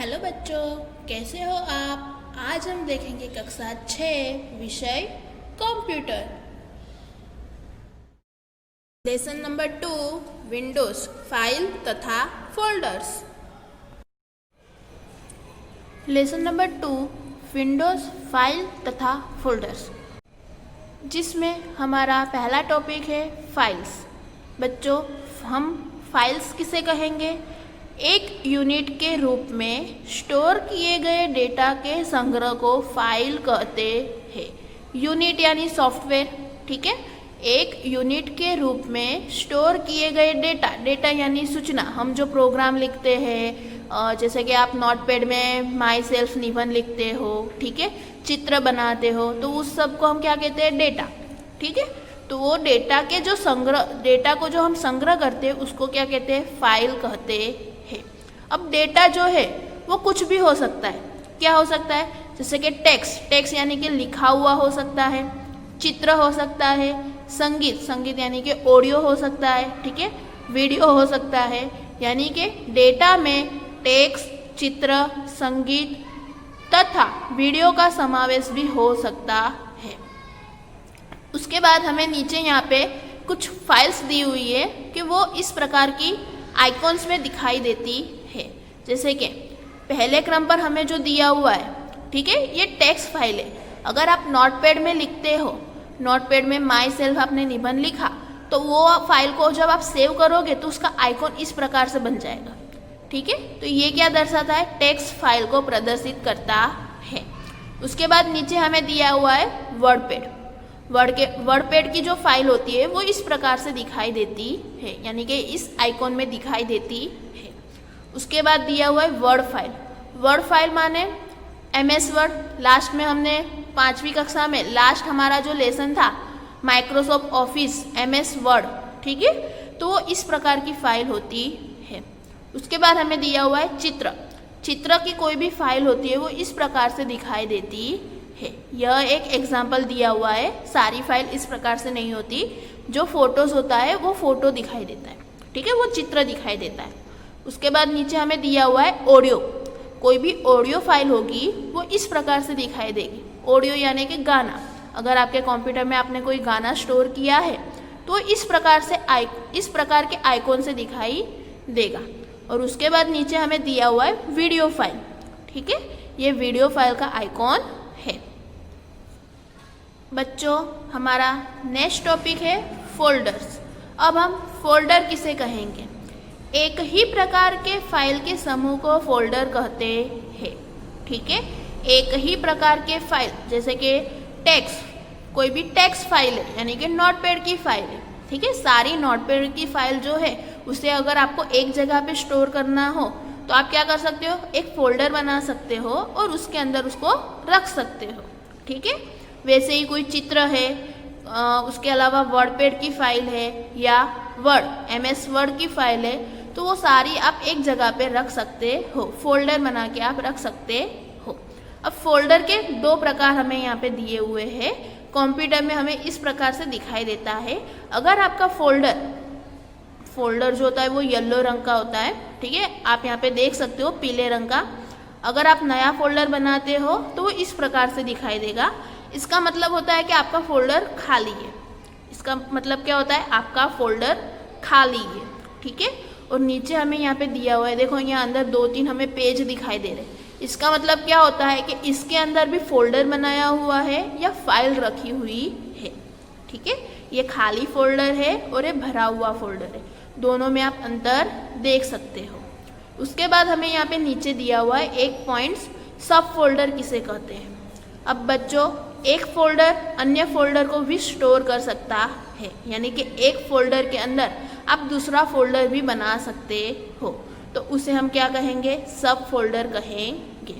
Hello बच्चों, कैसे हो आप। आज हम देखेंगे कक्षा 6 विषय computer. Lesson number 2 Windows file तथा folders. Lesson number 2 Windows file तथा फोल्डर्स, जिसमें हमारा पहला टॉपिक है फाइल्स। बच्चों, हम फाइल्स किसे कहेंगे? एक यूनिट के रूप में स्टोर किए गए डेटा के संग्रह को फाइल कहते हैं। यूनिट यानी सॉफ्टवेयर, ठीक है। एक यूनिट के रूप में स्टोर किए गए डेटा यानी सूचना। हम जो प्रोग्राम लिखते हैं, जैसे कि आप नोटपैड में माई सेल्फ निबंध लिखते हो, ठीक है, चित्र बनाते हो, तो उस सब को हम क्या कहते हैं? डेटा, ठीक है। तो वो डेटा को जो हम संग्रह करते हैं उसको क्या कहते हैं? फाइल कहते हैं। अब डेटा जो है वो कुछ भी हो सकता है। क्या हो सकता है? जैसे कि टेक्स्ट यानी कि लिखा हुआ हो सकता है, चित्र हो सकता है, संगीत यानी कि ऑडियो हो सकता है, ठीक है, वीडियो हो सकता है। यानी कि डेटा में टेक्स्ट, चित्र, संगीत तथा वीडियो का समावेश भी हो सकता है। उसके बाद हमें नीचे यहाँ पे कुछ फाइल्स दी हुई है कि वो इस प्रकार की आइकॉन्स में दिखाई देती है। जैसे कि पहले क्रम पर हमें जो दिया हुआ है, ठीक है, ये टेक्स्ट फाइल है। अगर आप नोटपैड में लिखते हो, नोटपैड में माई सेल्फ आपने निबंध लिखा, तो वो फाइल को जब आप सेव करोगे तो उसका आइकॉन इस प्रकार से बन जाएगा, ठीक है। तो ये क्या दर्शाता है? टेक्स्ट फाइल को प्रदर्शित करता है। उसके बाद नीचे हमें दिया हुआ है वर्डपैड। वर्डपैड की जो फाइल होती है वो इस प्रकार से दिखाई देती है, यानी कि इस आइकॉन में दिखाई देती है। उसके बाद दिया हुआ है वर्ड फाइल माने MS वर्ड। लास्ट में हमने 5वीं कक्षा में लास्ट हमारा जो लेसन था माइक्रोसॉफ्ट ऑफिस MS वर्ड, ठीक है, तो वो इस प्रकार की फाइल होती है। उसके बाद हमें दिया हुआ है चित्र की कोई भी फाइल होती है वो इस प्रकार से दिखाई देती है। यह एक एग्जाम्पल दिया हुआ है, सारी फाइल इस प्रकार से नहीं होती। जो फोटोज होता है वो फोटो दिखाई देता है, ठीक है, वो चित्र दिखाई देता है। उसके बाद नीचे हमें दिया हुआ है ऑडियो। कोई भी ऑडियो फाइल होगी वो इस प्रकार से दिखाई देगी। ऑडियो यानी कि गाना। अगर आपके कंप्यूटर में आपने कोई गाना स्टोर किया है तो इस प्रकार के आइकॉन से दिखाई देगा। और उसके बाद नीचे हमें दिया हुआ है वीडियो फाइल, ठीक है, ये वीडियो फाइल का आइकॉन है। बच्चों, हमारा नेक्स्ट टॉपिक है फोल्डर्स। अब हम फोल्डर किसे कहेंगे? एक ही प्रकार के फाइल के समूह को फोल्डर कहते हैं, ठीक है। एक ही प्रकार के फाइल, जैसे कि टेक्स्ट, कोई भी टेक्स्ट फाइल है यानी कि नोटपैड की फाइल है, ठीक है। सारी नोटपैड की फाइल जो है उसे अगर आपको एक जगह पे स्टोर करना हो तो आप क्या कर सकते हो? एक फोल्डर बना सकते हो और उसके अंदर उसको रख सकते हो, ठीक है। वैसे ही कोई चित्र है, उसके अलावा वर्डपैड की फाइल है या MS वर्ड की फाइल है, तो वो सारी आप एक जगह पे रख सकते हो, फोल्डर बना के आप रख सकते हो। अब फोल्डर के 2 प्रकार हमें यहाँ पे दिए हुए हैं। कंप्यूटर में हमें इस प्रकार से दिखाई देता है। अगर आपका फोल्डर जो होता है वो येलो रंग का होता है, ठीक है, आप यहाँ पे देख सकते हो पीले रंग का। अगर आप नया फोल्डर बनाते हो तो वो इस प्रकार से दिखाई देगा। इसका मतलब होता है कि आपका फोल्डर खाली है। इसका मतलब क्या होता है? आपका फोल्डर खाली है, ठीक है। और नीचे हमें यहाँ पे दिया हुआ है, देखो यहाँ अंदर 2-3 हमें पेज दिखाई दे रहे हैं। इसका मतलब क्या होता है कि इसके अंदर भी फोल्डर बनाया हुआ है या फाइल रखी हुई है, ठीक है। ये खाली फोल्डर है और ये भरा हुआ फोल्डर है, दोनों में आप अंतर देख सकते हो। उसके बाद हमें यहाँ पे नीचे दिया हुआ है एक पॉइंट्स, सब फोल्डर किसे कहते हैं। अब बच्चों, एक फोल्डर अन्य फोल्डर को भी स्टोर कर सकता है, यानी कि एक फोल्डर के अंदर आप दूसरा फोल्डर भी बना सकते हो, तो उसे हम क्या कहेंगे? सब फोल्डर कहेंगे।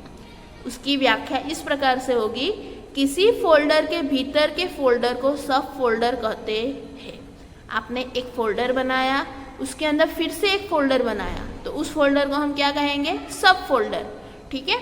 उसकी व्याख्या इस प्रकार से होगी, किसी फोल्डर के भीतर के फोल्डर को सब फोल्डर कहते हैं। आपने एक फोल्डर बनाया, उसके अंदर फिर से एक फोल्डर बनाया, तो उस फोल्डर को हम क्या कहेंगे? सब फोल्डर, ठीक है।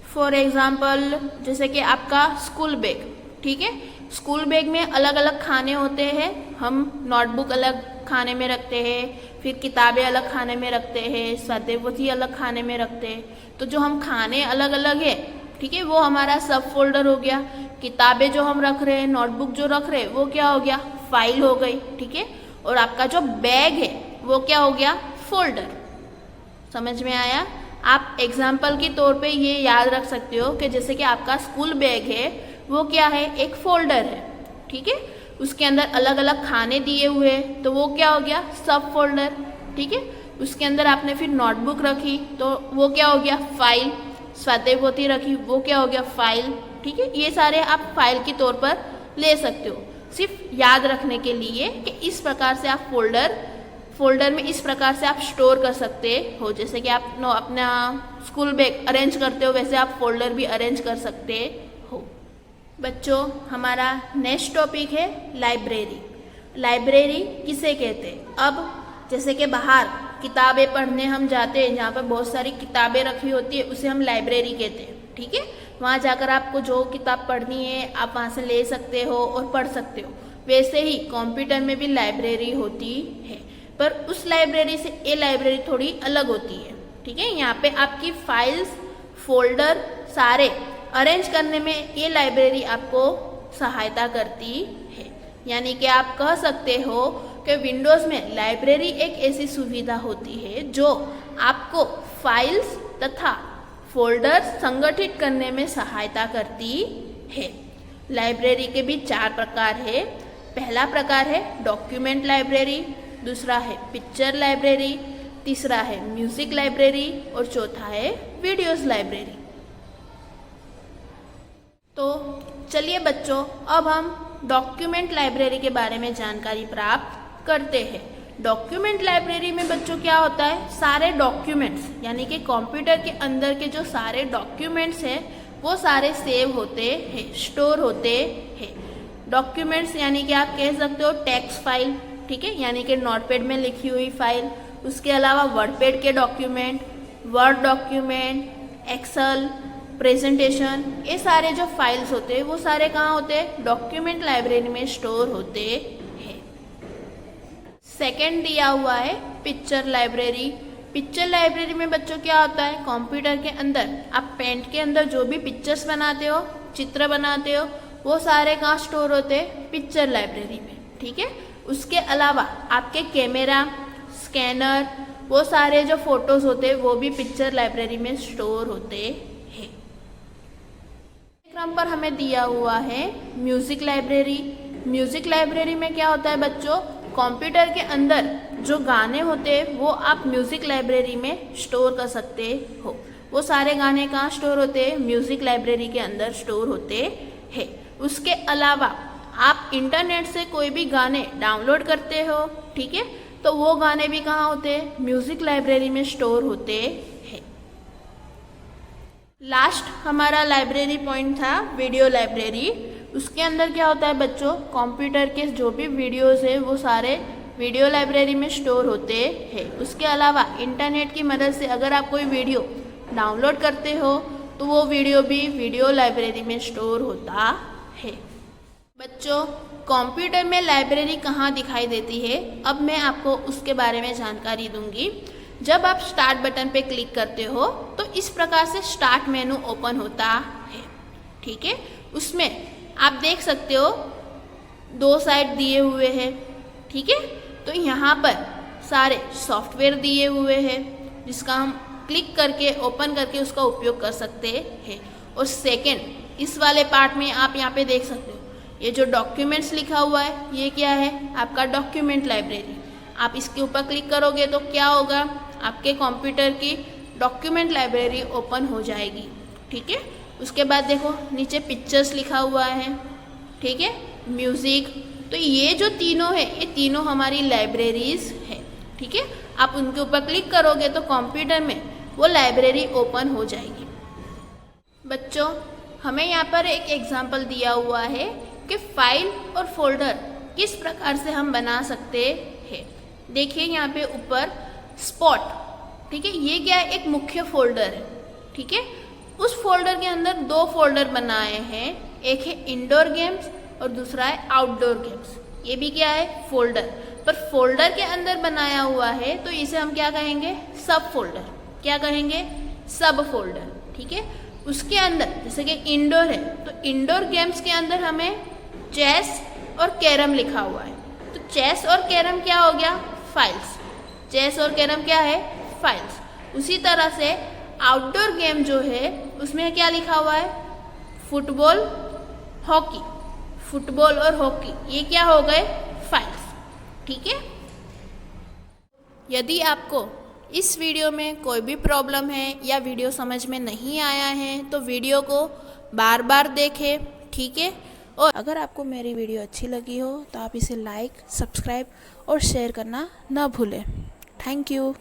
फॉर एग्जाम्पल, जैसे कि आपका स्कूल बैग, ठीक है, स्कूल बैग में अलग अलग खाने होते हैं। हम नोटबुक अलग खाने में रखते हैं, फिर किताबें अलग खाने में रखते हैं, स्वाध्याय पोथी अलग खाने में रखते हैं। तो जो हम खाने अलग अलग है, ठीक है, वो हमारा सब फोल्डर हो गया। किताबें जो हम रख रहे हैं, नोटबुक जो रख रहे हैं, वो क्या हो गया, फाइल हो गई, ठीक है। और आपका जो बैग है वो क्या हो गया, फोल्डर। समझ में आया? आप एग्जाम्पल के तौर पे ये याद रख सकते हो कि जैसे कि आपका स्कूल बैग है, वो क्या है, एक फोल्डर है, ठीक है। उसके अंदर अलग अलग खाने दिए हुए हैं, तो वो क्या हो गया, सब फोल्डर, ठीक है। उसके अंदर आपने फिर नोटबुक रखी, तो वो क्या हो गया, फाइल। स्वाध्याय पोथी रखी, वो क्या हो गया, फाइल, ठीक है। ये सारे आप फाइल के तौर पर ले सकते हो, सिर्फ याद रखने के लिए कि इस प्रकार से आप फोल्डर में इस प्रकार से आप स्टोर कर सकते हो। जैसे कि आप अपना स्कूल बैग अरेंज करते हो, वैसे आप फोल्डर भी अरेंज कर सकते हो। बच्चों, हमारा नेक्स्ट टॉपिक है लाइब्रेरी। लाइब्रेरी किसे कहते हैं? अब जैसे कि बाहर किताबें पढ़ने हम जाते हैं, जहाँ पर बहुत सारी किताबें रखी होती है, उसे हम लाइब्रेरी कहते हैं, ठीक है। वहाँ जाकर आपको जो किताब पढ़नी है आप वहाँ से ले सकते हो और पढ़ सकते हो। वैसे ही कंप्यूटर में भी लाइब्रेरी होती है, पर उस लाइब्रेरी से ये लाइब्रेरी थोड़ी अलग होती है, ठीक है। यहाँ पे आपकी फाइल्स, फोल्डर सारे अरेंज करने में ये लाइब्रेरी आपको सहायता करती है। यानी कि आप कह सकते हो कि विंडोज़ में लाइब्रेरी एक ऐसी सुविधा होती है जो आपको फाइल्स तथा फोल्डर्स संगठित करने में सहायता करती है। लाइब्रेरी के भी 4 प्रकार है। पहला प्रकार है डॉक्यूमेंट लाइब्रेरी, दूसरा है पिक्चर लाइब्रेरी, तीसरा है म्यूजिक लाइब्रेरी और चौथा है वीडियोस लाइब्रेरी। तो चलिए बच्चों, अब हम डॉक्यूमेंट लाइब्रेरी के बारे में जानकारी प्राप्त करते हैं। डॉक्यूमेंट लाइब्रेरी में बच्चों क्या होता है, सारे डॉक्यूमेंट्स यानी कि कंप्यूटर के अंदर के जो सारे डॉक्यूमेंट्स हैं वो सारे सेव होते हैं, स्टोर होते हैं। डॉक्यूमेंट्स यानी कि आप कह सकते हो टेक्स्ट फाइल, ठीक है, यानी कि नोटपैड में लिखी हुई फाइल। उसके अलावा वर्डपैड के document, Word document, Excel, presentation, ये सारे जो फाइल्स होते हैं वो सारे कहाँ होते हैं, डॉक्यूमेंट लाइब्रेरी में स्टोर होते हैं। सेकंड दिया हुआ है पिक्चर लाइब्रेरी। पिक्चर लाइब्रेरी में बच्चों क्या होता है, कंप्यूटर के अंदर आप पेंट के अंदर जो भी पिक्चर्स बनाते हो, चित्र बनाते हो, वो सारे कहाँ स्टोर होते हैं, पिक्चर लाइब्रेरी में, ठीक है। उसके अलावा आपके कैमरा, स्कैनर, वो सारे जो फोटोज होते हैं वो भी पिक्चर लाइब्रेरी में स्टोर होते हैं। क्रम पर हमें दिया हुआ है म्यूजिक लाइब्रेरी। म्यूजिक लाइब्रेरी में क्या होता है बच्चों, कंप्यूटर के अंदर जो गाने होते हैं वो आप म्यूजिक लाइब्रेरी में स्टोर कर सकते हो। वो सारे गाने कहाँ स्टोर होते हैं, म्यूजिक लाइब्रेरी के अंदर स्टोर होते हैं। उसके अलावा आप इंटरनेट से कोई भी गाने डाउनलोड करते हो, ठीक है, तो वो गाने भी कहाँ होते हैं, म्यूजिक लाइब्रेरी में स्टोर होते हैं। लास्ट हमारा लाइब्रेरी पॉइंट था वीडियो लाइब्रेरी। उसके अंदर क्या होता है बच्चों, कंप्यूटर के जो भी वीडियोस है वो सारे वीडियो लाइब्रेरी में स्टोर होते हैं। उसके अलावा इंटरनेट की मदद से अगर आप कोई वीडियो डाउनलोड करते हो तो वो वीडियो भी वीडियो लाइब्रेरी में स्टोर होता है। बच्चों, कंप्यूटर में लाइब्रेरी कहाँ दिखाई देती है, अब मैं आपको उसके बारे में जानकारी दूंगी। जब आप स्टार्ट बटन पे क्लिक करते हो तो इस प्रकार से स्टार्ट मेनू ओपन होता है, ठीक है। उसमें आप देख सकते हो 2 साइड दिए हुए हैं, ठीक है। तो यहाँ पर सारे सॉफ्टवेयर दिए हुए हैं जिसका हम क्लिक करके ओपन करके उसका उपयोग कर सकते हैं। और सेकंड इस वाले पार्ट में आप यहाँ पे देख सकते हो ये जो डॉक्यूमेंट्स लिखा हुआ है ये क्या है, आपका डॉक्यूमेंट लाइब्रेरी। आप इसके ऊपर क्लिक करोगे तो क्या होगा, आपके कंप्यूटर की डॉक्यूमेंट लाइब्रेरी ओपन हो जाएगी, ठीक है। उसके बाद देखो नीचे पिक्चर्स लिखा हुआ है, ठीक है, म्यूज़िक। तो ये जो तीनों है ये तीनों हमारी लाइब्रेरीज है, ठीक है। आप उनके ऊपर क्लिक करोगे तो कंप्यूटर में वो लाइब्रेरी ओपन हो जाएगी। बच्चों, हमें यहाँ पर एक एग्जाम्पल दिया हुआ है कि फाइल और फोल्डर किस प्रकार से हम बना सकते हैं। देखिए यहाँ पे ऊपर स्पॉट, ठीक है, ये क्या है, एक मुख्य फोल्डर है, ठीक है। उस फोल्डर के अंदर 2 फोल्डर बनाए हैं, एक है इंडोर गेम्स और दूसरा है आउटडोर गेम्स। ये भी क्या है, फोल्डर। पर फोल्डर के अंदर बनाया हुआ है तो इसे हम क्या कहेंगे, सब फोल्डर। क्या कहेंगे, सब फोल्डर। ठीक है, उसके अंदर जैसे कि इंडोर है तो इंडोर गेम्स के अंदर हमें चेस और कैरम लिखा हुआ है, तो चेस और कैरम क्या हो गया, फाइल्स। चेस और कैरम क्या है, फाइल्स। उसी तरह से आउटडोर गेम जो है उसमें क्या लिखा हुआ है, फुटबॉल, हॉकी। फुटबॉल और हॉकी ये क्या हो गए, फाइल्स। ठीक है, यदि आपको इस वीडियो में कोई भी प्रॉब्लम है या वीडियो समझ में नहीं आया है तो वीडियो को बार बार देखें। ठीक है, और अगर आपको मेरी वीडियो अच्छी लगी हो तो आप इसे लाइक, सब्सक्राइब और शेयर करना ना भूलें। Thank you.